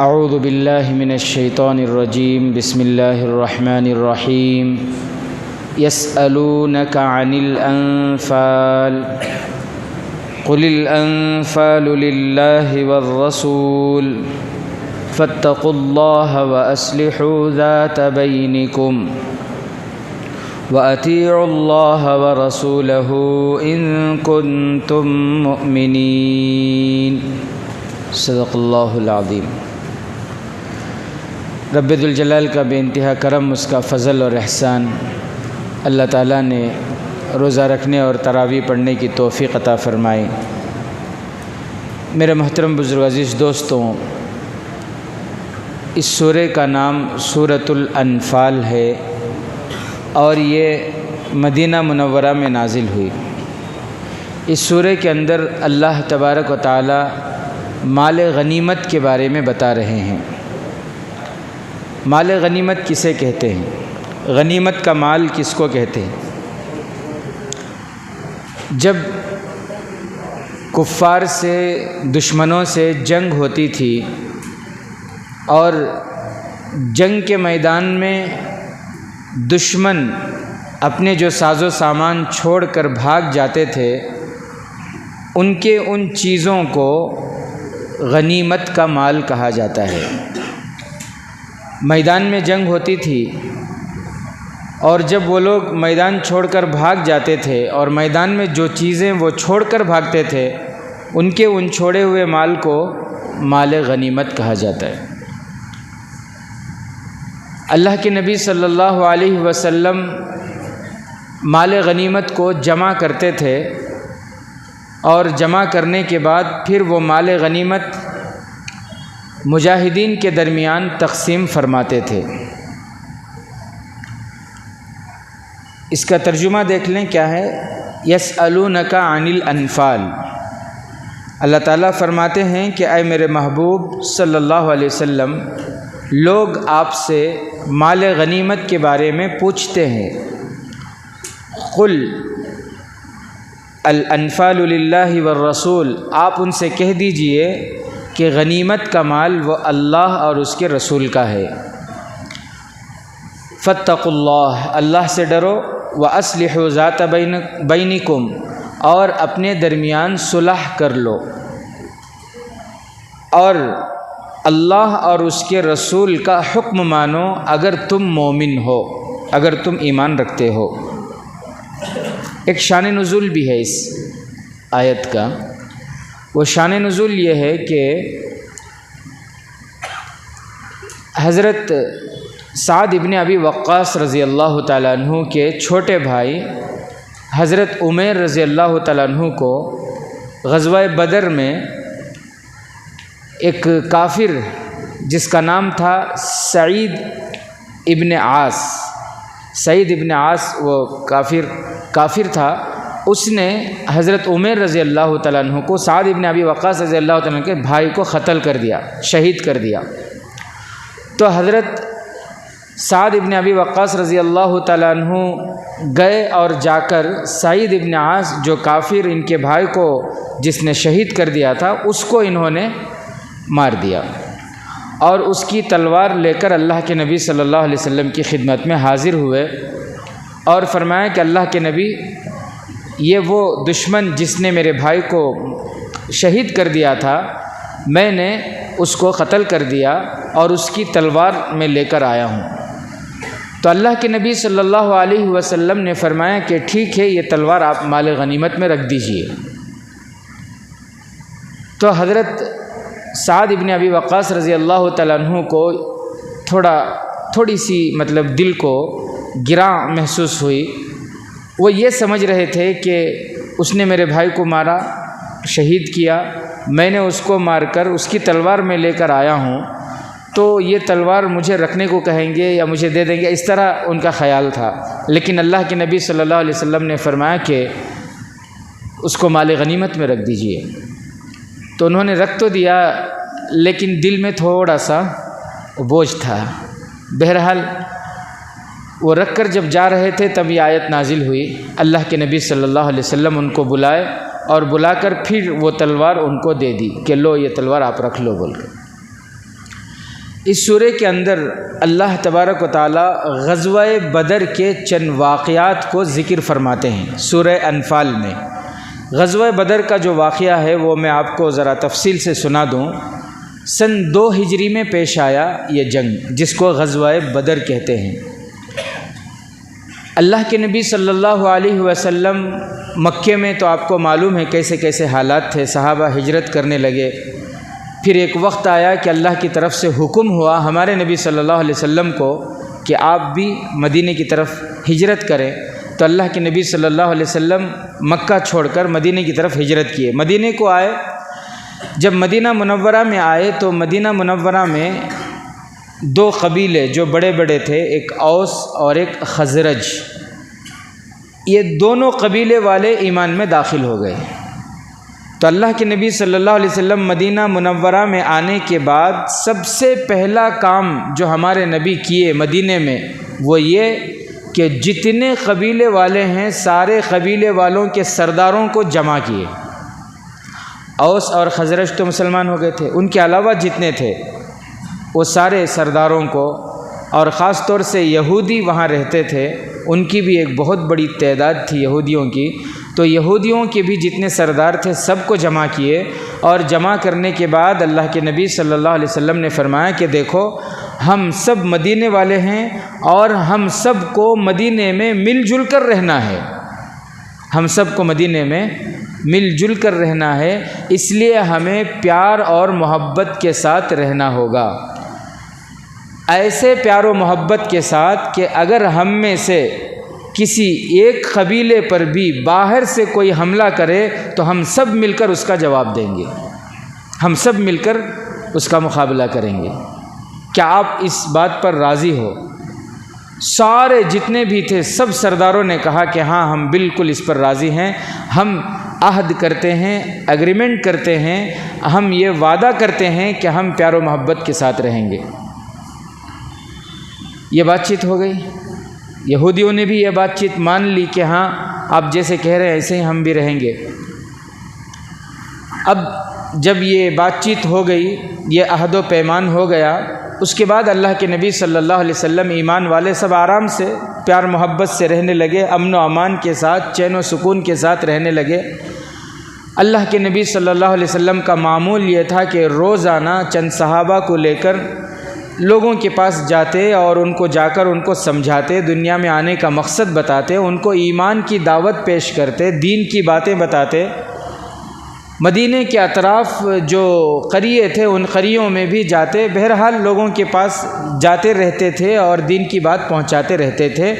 اعوذ باللہ من الشیطان الرجیم بسم اللہ الرحمن الرحیم یسألونک عن الانفال قل الانفال للہ والرسول فاتقوا اللہ واصلحوا ذات بینکم وَأَطِيعُوا اللَّهَ وَرَسُولَهُ إِن كُنتُم مُّؤْمِنِينَ صدق اللہ العظیم۔ رب ذوالجلال کا بے انتہا کرم، اس کا فضل اور احسان، اللہ تعالیٰ نے روزہ رکھنے اور تراویح پڑھنے کی توفیق عطا فرمائی۔ میرے محترم بزرگ عزیز دوستوں، اس سورہ کا نام سورۃ الانفال ہے اور یہ مدینہ منورہ میں نازل ہوئی۔ اس سورہ کے اندر اللہ تبارک و تعالی مال غنیمت کے بارے میں بتا رہے ہیں۔ مال غنیمت کسے کہتے ہیں؟ غنیمت کا مال کس کو کہتے ہیں؟ جب کفار سے، دشمنوں سے جنگ ہوتی تھی اور جنگ کے میدان میں دشمن اپنے جو ساز و سامان چھوڑ کر بھاگ جاتے تھے، ان کے ان چیزوں کو غنیمت کا مال کہا جاتا ہے۔ میدان میں جنگ ہوتی تھی اور جب وہ لوگ میدان چھوڑ کر بھاگ جاتے تھے اور میدان میں جو چیزیں وہ چھوڑ کر بھاگتے تھے، ان کے ان چھوڑے ہوئے مال کو مال غنیمت کہا جاتا ہے۔ اللہ کے نبی صلی اللہ علیہ وسلم مال غنیمت کو جمع کرتے تھے اور جمع کرنے کے بعد پھر وہ مال غنیمت مجاہدین کے درمیان تقسیم فرماتے تھے۔ اس کا ترجمہ دیکھ لیں کیا ہے۔ یسألونک عن الانفال، اللہ تعالیٰ فرماتے ہیں کہ اے میرے محبوب صلی اللہ علیہ وسلم، لوگ آپ سے مال غنیمت کے بارے میں پوچھتے ہیں۔ قل الانفال للہ والرسول، آپ ان سے کہہ دیجئے کہ غنیمت کا مال وہ اللہ اور اس کے رسول کا ہے۔ فاتقوا اللہ، اللہ سے ڈرو، واصلحوا ذات بینکم، اور اپنے درمیان صلح کر لو، اور اللہ اور اس کے رسول کا حکم مانو اگر تم مومن ہو، اگر تم ایمان رکھتے ہو۔ ایک شان نزول بھی ہے اس آیت کا۔ وہ شان نزول یہ ہے کہ حضرت سعد ابن ابی وقاص رضی اللہ تعالیٰ عنہ کے چھوٹے بھائی حضرت عمیر رضی اللہ تعالیٰ عنہ کو غزوہ بدر میں ایک کافر جس کا نام تھا سعید ابن عاص، سعید ابن عاص وہ کافر تھا، اس نے حضرت عمیر رضی اللہ تعالیٰ عنہ کو، سعد ابن ابی وقاص رضی اللہ تعالیٰ عنہ کے بھائی کو قتل کر دیا، شہید کر دیا۔ تو حضرت سعد ابن ابی وقاص رضی اللہ تعالیٰ عنہ گئے اور جا کر سعید ابن عاص جو کافر ان کے بھائی کو جس نے شہید کر دیا تھا، اس کو انہوں نے مار دیا اور اس کی تلوار لے کر اللہ کے نبی صلی اللہ علیہ وسلم کی خدمت میں حاضر ہوئے اور فرمایا کہ اللہ کے نبی، یہ وہ دشمن جس نے میرے بھائی کو شہید کر دیا تھا، میں نے اس کو قتل کر دیا اور اس کی تلوار میں لے کر آیا ہوں۔ تو اللہ کے نبی صلی اللہ علیہ وسلم نے فرمایا کہ ٹھیک ہے، یہ تلوار آپ مال غنیمت میں رکھ دیجئے۔ تو حضرت سعد ابن ابی وقاص رضی اللہ تعالیٰ عنہ کو تھوڑی سی دل کو گراں محسوس ہوئی۔ وہ یہ سمجھ رہے تھے کہ اس نے میرے بھائی کو مارا، شہید کیا، میں نے اس کو مار کر اس کی تلوار میں لے کر آیا ہوں، تو یہ تلوار مجھے رکھنے کو کہیں گے یا مجھے دے دیں گے، اس طرح ان کا خیال تھا۔ لیکن اللہ کے نبی صلی اللہ علیہ وسلم نے فرمایا کہ اس کو مال غنیمت میں رکھ دیجئے۔ تو انہوں نے رکھ تو دیا، لیکن دل میں تھوڑا سا بوجھ تھا۔ بہرحال وہ رکھ کر جب جا رہے تھے تب یہ آیت نازل ہوئی۔ اللہ کے نبی صلی اللہ علیہ وسلم ان کو بلائے اور بلا کر پھر وہ تلوار ان کو دے دی کہ لو یہ تلوار آپ رکھ لو بول کر۔ اس سورہ کے اندر اللہ تبارک و تعالی غزوہ بدر کے چند واقعات کو ذکر فرماتے ہیں۔ سورہ انفال میں غزوہ بدر کا جو واقعہ ہے وہ میں آپ کو ذرا تفصیل سے سنا دوں۔ سن 2 ہجری میں پیش آیا یہ جنگ، جس کو غزوہ بدر کہتے ہیں۔ اللہ کے نبی صلی اللہ علیہ وسلم مکے میں تو آپ کو معلوم ہے کیسے کیسے حالات تھے، صحابہ ہجرت کرنے لگے۔ پھر ایک وقت آیا کہ اللہ کی طرف سے حکم ہوا ہمارے نبی صلی اللہ علیہ وسلم کو کہ آپ بھی مدینے کی طرف ہجرت کریں، تو اللہ کے نبی صلی اللہ علیہ وسلم مکہ چھوڑ کر مدینے کی طرف ہجرت کیے، مدینے کو آئے۔ جب مدینہ منورہ میں آئے تو مدینہ منورہ میں 2 قبیلے جو بڑے بڑے تھے، ایک اوس اور ایک خزرج، یہ دونوں قبیلے والے ایمان میں داخل ہو گئے۔ تو اللہ کے نبی صلی اللہ علیہ وسلم مدینہ منورہ میں آنے کے بعد سب سے پہلا کام جو ہمارے نبی کیے مدینے میں وہ یہ کہ جتنے قبیلے والے ہیں سارے قبیلے والوں کے سرداروں کو جمع کیے۔ اوس اور خزرج تو مسلمان ہو گئے تھے، ان کے علاوہ جتنے تھے وہ سارے سرداروں کو، اور خاص طور سے یہودی وہاں رہتے تھے، ان کی بھی ایک بہت بڑی تعداد تھی یہودیوں کی، تو یہودیوں کے بھی جتنے سردار تھے سب کو جمع کیے۔ اور جمع کرنے کے بعد اللہ کے نبی صلی اللہ علیہ وسلم نے فرمایا کہ دیکھو ہم سب مدینے والے ہیں اور ہم سب کو مدینے میں مل جل کر رہنا ہے، ہم سب کو مدینے میں مل جل کر رہنا ہے، اس لیے ہمیں پیار اور محبت کے ساتھ رہنا ہوگا، ایسے پیار و محبت کے ساتھ کہ اگر ہم میں سے کسی ایک قبیلے پر بھی باہر سے کوئی حملہ کرے تو ہم سب مل کر اس کا جواب دیں گے، ہم سب مل کر اس کا مقابلہ کریں گے۔ کیا آپ اس بات پر راضی ہو؟ سارے جتنے بھی تھے سب سرداروں نے کہا کہ ہاں ہم بالکل اس پر راضی ہیں، ہم عہد کرتے ہیں، ایگریمنٹ کرتے ہیں، ہم یہ وعدہ کرتے ہیں کہ ہم پیار و محبت کے ساتھ رہیں گے۔ یہ بات چیت ہو گئی، یہودیوں نے بھی یہ بات چیت مان لی کہ ہاں آپ جیسے کہہ رہے ہیں ایسے ہی ہم بھی رہیں گے۔ اب جب یہ بات چیت ہو گئی، یہ عہد و پیمان ہو گیا، اس کے بعد اللہ کے نبی صلی اللہ علیہ وسلم ایمان والے سب آرام سے پیار محبت سے رہنے لگے، امن و امان کے ساتھ، چین و سکون کے ساتھ رہنے لگے۔ اللہ کے نبی صلی اللہ علیہ وسلم کا معمول یہ تھا کہ روزانہ چند صحابہ کو لے کر لوگوں کے پاس جاتے اور ان کو جا کر ان کو سمجھاتے، دنیا میں آنے کا مقصد بتاتے، ان کو ایمان کی دعوت پیش کرتے، دین کی باتیں بتاتے۔ مدینے کے اطراف جو قریے تھے ان قریوں میں بھی جاتے، بہرحال لوگوں کے پاس جاتے رہتے تھے اور دین کی بات پہنچاتے رہتے تھے۔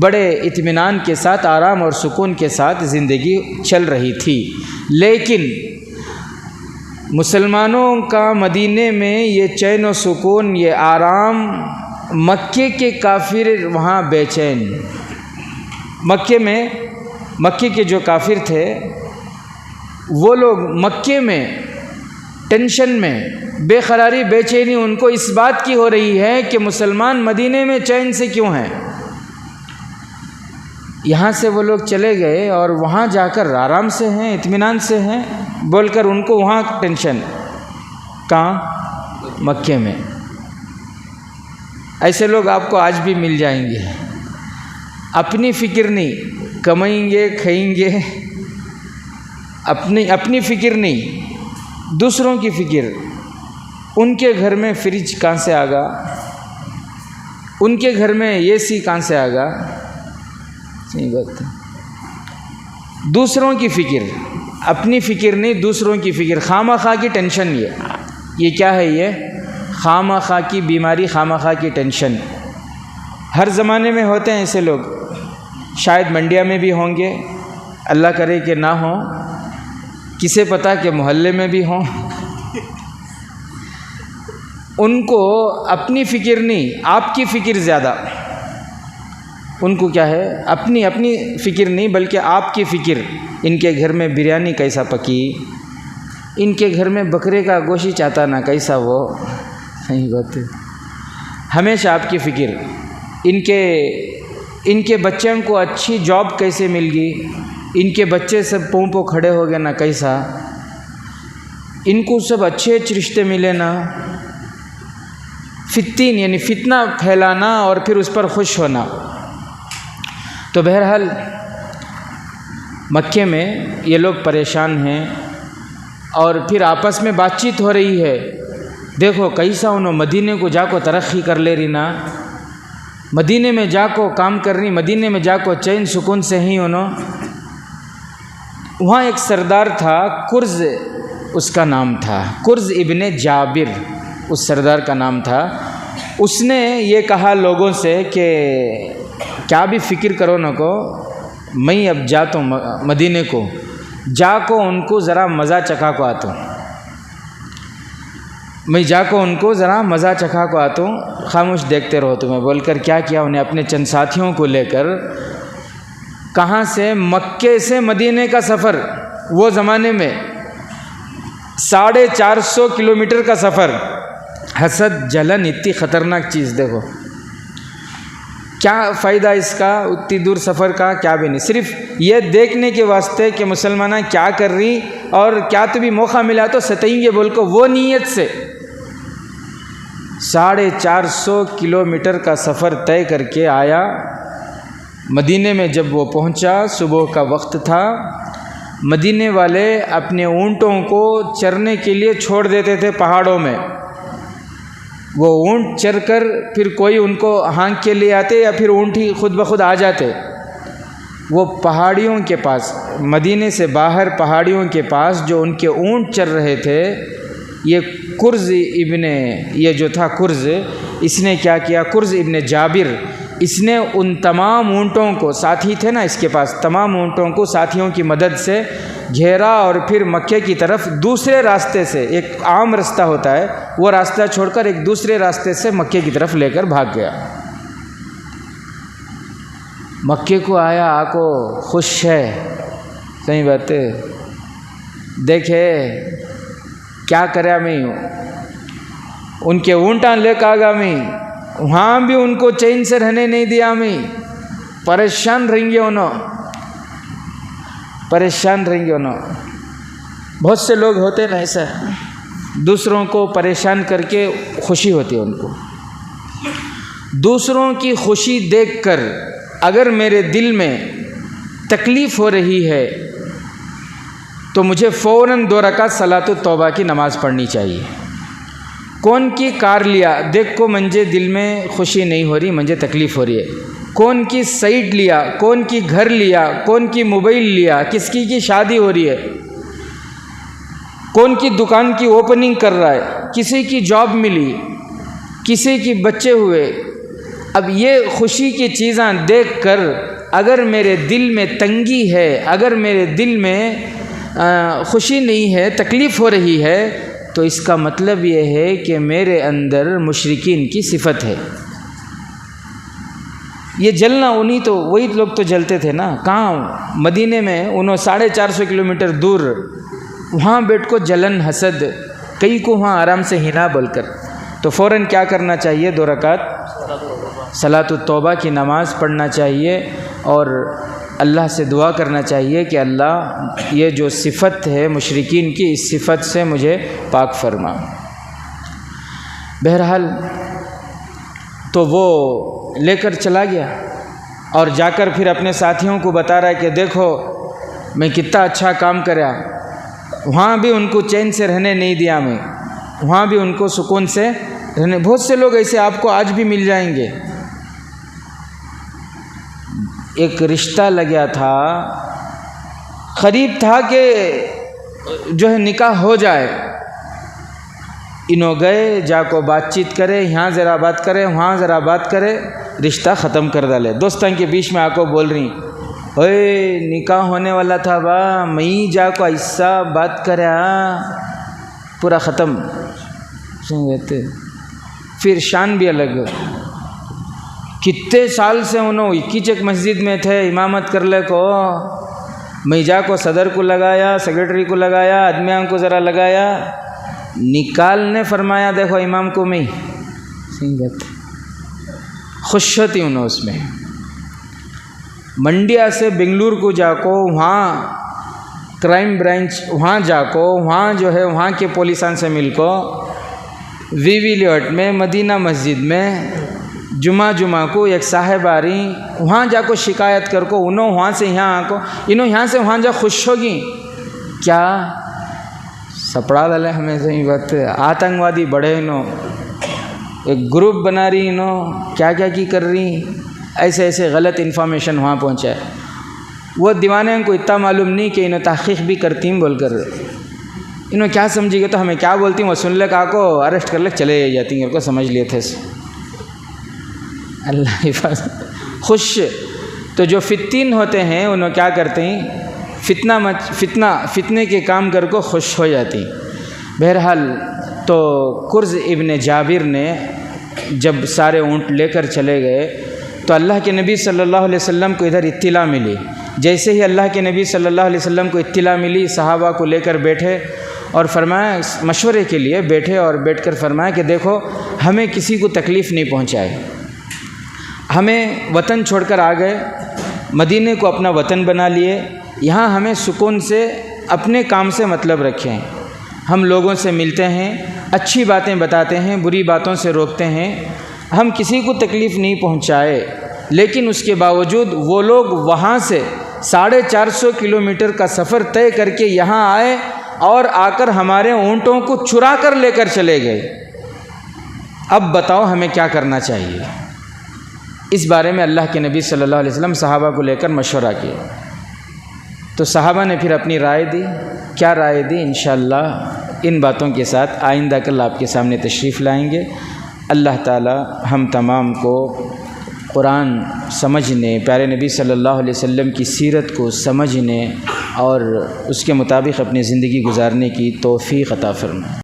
بڑے اطمینان کے ساتھ، آرام اور سکون کے ساتھ زندگی چل رہی تھی۔ لیکن مسلمانوں کا مدینے میں یہ چین و سکون، یہ آرام، مکے کے کافر وہاں بے چین، مکے کے جو کافر تھے وہ لوگ مکے میں ٹینشن میں، بے قراری، بے چینی ان کو اس بات کی ہو رہی ہے کہ مسلمان مدینے میں چین سے کیوں ہیں۔ یہاں سے وہ لوگ چلے گئے اور وہاں جا کر آرام سے ہیں، اطمینان سے ہیں، بول کر ان کو وہاں ٹینشن، کہاں؟ مکے میں۔ ایسے لوگ آپ کو آج بھی مل جائیں گے، اپنی فکر نہیں، کمائیں گے، کھائیں گے، اپنی فکر نہیں، دوسروں کی فکر۔ ان کے گھر میں فریج کہاں سے آ گا، ان کے گھر میں اے سی کہاں سے آ گا، صحیح بات ہے۔ دوسروں کی فکر، اپنی فکر نہیں، دوسروں کی فکر، خواہ خواہ کی ٹینشن۔ یہ کیا ہے؟ یہ خواہ خواہ کی بیماری، خواہ خواہ کی ٹینشن۔ ہر زمانے میں ہوتے ہیں ایسے لوگ، شاید منڈیا میں بھی ہوں گے، اللہ کرے کہ نہ ہوں، کسے پتہ کہ محلے میں بھی ہوں۔ ان کو اپنی فکر نہیں، آپ کی فکر زیادہ۔ ان کو کیا ہے؟ اپنی فکر نہیں بلکہ آپ کی فکر۔ ان کے گھر میں بریانی کیسا پکی، ان کے گھر میں بکرے کا گوشت چاہتا نہ کیسا وہ، صحیح بات ہے، ہمیشہ آپ کی فکر۔ ان کے بچوں کو اچھی جاب کیسے مل گئی، ان کے بچے سب پوں کھڑے ہو گئے نہ کیسا، ان کو سب اچھے رشتے ملے نا، فتین یعنی فتنہ پھیلانا اور پھر اس پر خوش ہونا۔ تو بہرحال مکے میں یہ لوگ پریشان ہیں اور پھر آپس میں بات چیت ہو رہی ہے، دیکھو کیسا انہوں مدینے کو جا کو ترقی کر لے رہی نا، مدینے میں جا کو کام کر رہی، مدینے میں جا کو چین سکون سے ہی انہوں۔ وہاں ایک سردار تھا، کرز اس کا نام تھا، کرز ابن جابر اس سردار کا نام تھا۔ اس نے یہ کہا لوگوں سے کہ کیا بھی فکر کرو نہ کو، میں اب جاتا ہوں مدینے کو، جا کو ان کو ذرا مزہ چکھا کو آتا ہوں، میں جا کو ان کو ذرا مزہ چکھا کو آتا ہوں، خاموش دیکھتے رہو تمہیں بول کر کیا کیا انہیں اپنے چند ساتھیوں کو لے کر کہاں سے، مکے سے مدینے کا سفر، وہ زمانے میں 450 کلومیٹر کا سفر، حسد جلن اتنی خطرناک چیز، دیکھو کیا فائدہ اس کا اتنی دور سفر کا، کیا بھی نہیں، صرف یہ دیکھنے کے واسطے کہ مسلمانہ کیا کر رہی اور کیا تو بھی موقع ملا تو ستائیں گے بول کو، وہ نیت سے 450 کلومیٹر کا سفر طے کر کے آیا مدینے میں۔ جب وہ پہنچا صبح کا وقت تھا، مدینے والے اپنے اونٹوں کو چرنے کے لیے چھوڑ دیتے تھے پہاڑوں میں، وہ اونٹ چر کر پھر کوئی ان کو ہانک کے لے آتے یا پھر اونٹ ہی خود بخود آ جاتے۔ وہ پہاڑیوں کے پاس، مدینے سے باہر پہاڑیوں کے پاس جو ان کے اونٹ چر رہے تھے، یہ کرز ابن، یہ جو تھا کرز، اس نے کیا کیا، کرز ابن جابر، اس نے ان تمام اونٹوں کو، ساتھی تھے نا اس کے پاس، تمام اونٹوں کو ساتھیوں کی مدد سے گھیرا اور پھر مکے کی طرف دوسرے راستے سے، ایک عام راستہ ہوتا ہے وہ راستہ چھوڑ کر ایک دوسرے راستے سے مکے کی طرف لے کر بھاگ گیا۔ مکے کو آیا، آکو خوش ہے، صحیح بات ہے، دیکھے کیا کریا میں ان کے اونٹاں لے کے آگا میں، وہاں بھی ان کو چین سے رہنے نہیں دیا، میں پریشان رہیں گے انہوں، پریشان رہیں گے انہوں۔ بہت سے لوگ ہوتے نا ایسا، دوسروں کو پریشان کر کے خوشی ہوتی ہے ان کو، دوسروں کی خوشی دیکھ کر اگر میرے دل میں تکلیف ہو رہی ہے تو مجھے فوراً 2 رکعت صلاۃ التوبہ کی نماز پڑھنی چاہیے۔ کون کی کار لیا، دیکھ کو منجے دل میں خوشی نہیں ہو رہی، منجے تکلیف ہو رہی ہے، کون کی سائٹ لیا، کون کی گھر لیا، کون کی موبائل لیا، کس کی شادی ہو رہی ہے، کون کی دکان کی اوپننگ کر رہا ہے، کسی کی جاب ملی، کسی کی بچے ہوئے، اب یہ خوشی کی چیزاں دیکھ کر اگر میرے دل میں تنگی ہے، اگر میرے دل میں خوشی نہیں ہے، تکلیف ہو رہی ہے، تو اس کا مطلب یہ ہے کہ میرے اندر مشرکین کی صفت ہے۔ یہ جلنا انہی تو، وہی لوگ تو جلتے تھے نا، کہاں مدینے میں انہوں 450 کلومیٹر دور، وہاں بیٹھ کو جلن حسد، کئی کو وہاں آرام سے ہنا بول کر، تو فوراً کیا کرنا چاہیے، 2 رکعت صلاۃ التوبہ کی نماز پڑھنا چاہیے اور اللہ سے دعا کرنا چاہیے کہ اللہ یہ جو صفت ہے مشرکین کی، اس صفت سے مجھے پاک فرما۔ بہرحال تو وہ لے کر چلا گیا اور جا کر پھر اپنے ساتھیوں کو بتا رہا ہے کہ دیکھو میں کتنا اچھا کام کرا، وہاں بھی ان کو چین سے رہنے نہیں دیا، میں وہاں بھی ان کو سکون سے رہنے۔ بہت سے لوگ ایسے آپ کو آج بھی مل جائیں گے۔ ایک رشتہ لگیا تھا، قریب تھا کہ جو ہے نکاح ہو جائے، انہوں گئے جا کو بات چیت کرے، یہاں ذرا بات کرے، وہاں ذرا بات کرے، رشتہ ختم کر ڈالے۔ دوستان کے بیچ میں آ کو بول رہی، اوے نکاح ہونے والا تھا با، میں جا کو ایسا بات کرے، پورا ختم۔ پھر شان بھی الگ، کتنے سال سے انہوں 21 مسجد میں تھے، امامت کر لے کو، میں جا کو صدر کو لگایا، سیکرٹری کو لگایا، آدمیاں کو ذرا لگایا، نکالنے فرمایا دیکھو امام کو، میں خوش ہوتی انہوں اس میں۔ منڈیا سے بنگلور کو جا کو، وہاں کرائم برانچ وہاں جا کو، وہاں جو ہے وہاں کے پولیسان سے مل کو، وی لیوٹ میں مدینہ مسجد میں جمعہ کو ایک صاحب آ رہی وہاں جا کو شکایت کر کو انہوں وہاں سے یہاں آ کو انہوں یہاں سے وہاں جا خوش ہوگی کیا سپڑا ڈالے ہمیں صحیح بات آتنکوادی بڑھے انہوں ایک گروپ بنا رہی انہوں کیا کی کر رہی ایسے غلط انفارمیشن وہاں پہنچائے وہ دیوانے کو اتنا معلوم نہیں کہ انہوں تحقیق بھی کرتی ہیں بول کر انہوں کیا سمجھی گے تو ہمیں کیا بولتی ہیں وہ سن لے کا کو اریسٹ کر لے چلے جاتی ہیں ان کو سمجھ لیے تھے اللہ حفاظت خوش تو جو فتین ہوتے ہیں انہوں کیا کرتے ہیں فتنے کے کام کر کو خوش ہو جاتی بہرحال تو کرز ابن جابر نے جب سارے اونٹ لے کر چلے گئے تو اللہ کے نبی صلی اللہ علیہ وسلم کو ادھر اطلاع ملی جیسے ہی اللہ کے نبی صلی اللہ علیہ وسلم کو اطلاع ملی صحابہ کو لے کر بیٹھے اور فرمایا مشورے کے لیے بیٹھے اور بیٹھ کر فرمایا کہ دیکھو ہمیں کسی کو تکلیف نہیں پہنچائے ہمیں وطن چھوڑ کر آ گئے مدینے کو اپنا وطن بنا لیے یہاں ہمیں سکون سے اپنے کام سے مطلب رکھیں ہم لوگوں سے ملتے ہیں اچھی باتیں بتاتے ہیں بری باتوں سے روکتے ہیں ہم کسی کو تکلیف نہیں پہنچائے لیکن اس کے باوجود وہ لوگ وہاں سے 450 کلومیٹر کا سفر طے کر کے یہاں آئے اور آ کر ہمارے اونٹوں کو چرا کر لے کر چلے گئے اب بتاؤ ہمیں کیا کرنا چاہیے اس بارے میں اللہ کے نبی صلی اللہ علیہ وسلم صحابہ کو لے کر مشورہ کیا تو صحابہ نے پھر اپنی رائے دی کیا رائے دی انشاءاللہ ان باتوں کے ساتھ آئندہ کل آپ کے سامنے تشریف لائیں گے اللہ تعالی ہم تمام کو قرآن سمجھنے پیارے نبی صلی اللہ علیہ وسلم کی سیرت کو سمجھنے اور اس کے مطابق اپنی زندگی گزارنے کی توفیق عطا فرمائے